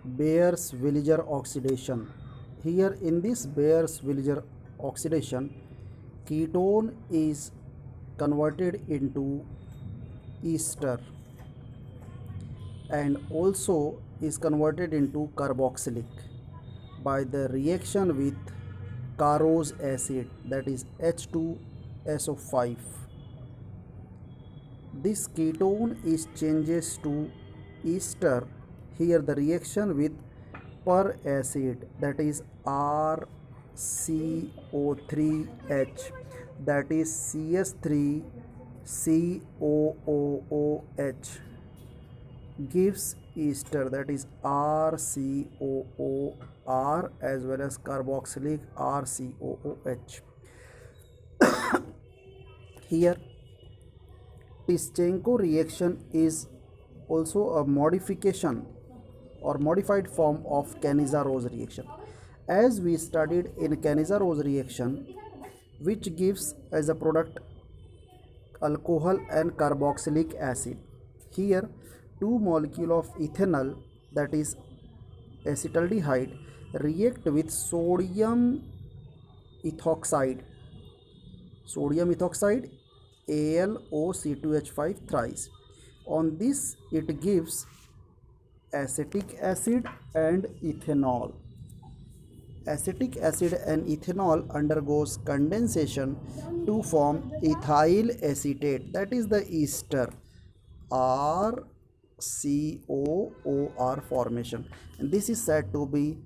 Beers-Williger oxidation. Here in this Beers-Williger oxidation, ketone is converted into ester and also is converted into carboxylic by the reaction with Carnot acid, that is H2SO5. This ketone is changes to ester. Here the reaction with per acid, that is RCO3H, that is CS3COOOH, gives ester, that is RCOOR, as well as carboxylic RCOOH. Here Tischenko reaction is also a modification or modified form of Canizza-Rose reaction. As we studied in Canizza-Rose reaction, which gives as a product alcohol and carboxylic acid. Here two molecule of ethanol, that is acetaldehyde, react with sodium ethoxide AlOC2H5 thrice. On this it gives acetic acid and ethanol. Acetic acid and ethanol undergoes condensation to form ethyl acetate, that is the ester, RCOOR formation, and this is said to be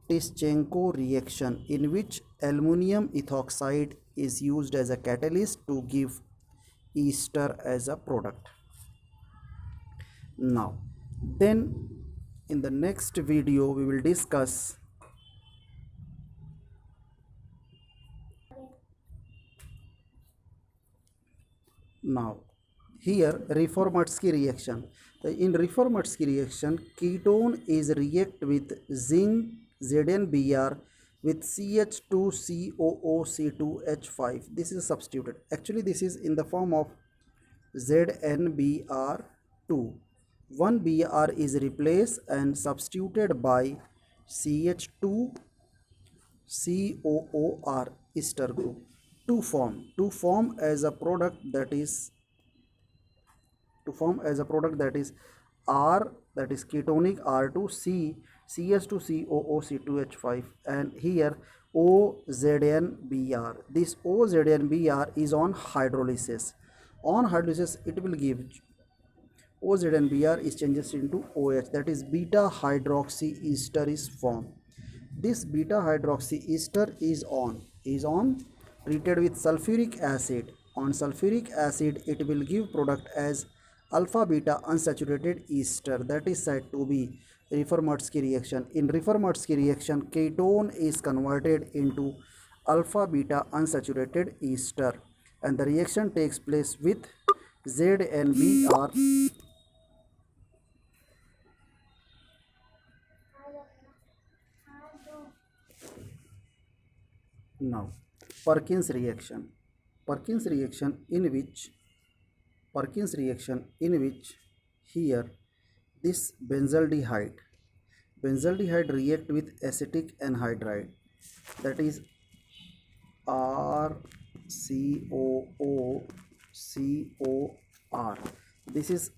Tischenko reaction, in which aluminum ethoxide is used as a catalyst to give ester as a product. Now then in the next video we will discuss now here Reformatsky reaction. In Reformatsky reaction, ketone is react with zinc ZnBr with CH2COOC2H5. This is substituted. Actually this is in the form of ZnBr2. One Br is replaced and substituted by CH2COOR ester group to form as a product that is R, that is ketonic R2C CH2COOC2H5, and here OZnBr. This OZnBr is on hydrolysis. On hydrolysis it will give OZnBr is changes into OH, that is beta hydroxy ester is formed. This beta hydroxy ester is treated with sulfuric acid. On sulfuric acid it will give product as alpha beta unsaturated ester, that is said to be Reformatsky reaction. In Reformatsky reaction, ketone is converted into alpha beta unsaturated ester and the reaction takes place with ZnBr. Now Perkins reaction. Perkins reaction in which here this benzaldehyde react with acetic anhydride, that is RCOOCOR. This is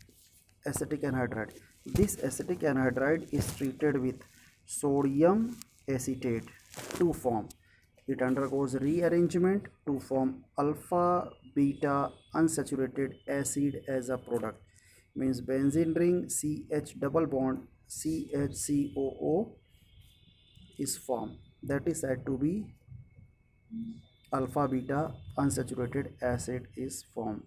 acetic anhydride. This acetic anhydride is treated with sodium acetate to form. It undergoes rearrangement to form alpha beta unsaturated acid as a product. Means benzene ring CH double bond CHCOO is formed. That is said to be alpha beta unsaturated acid is formed.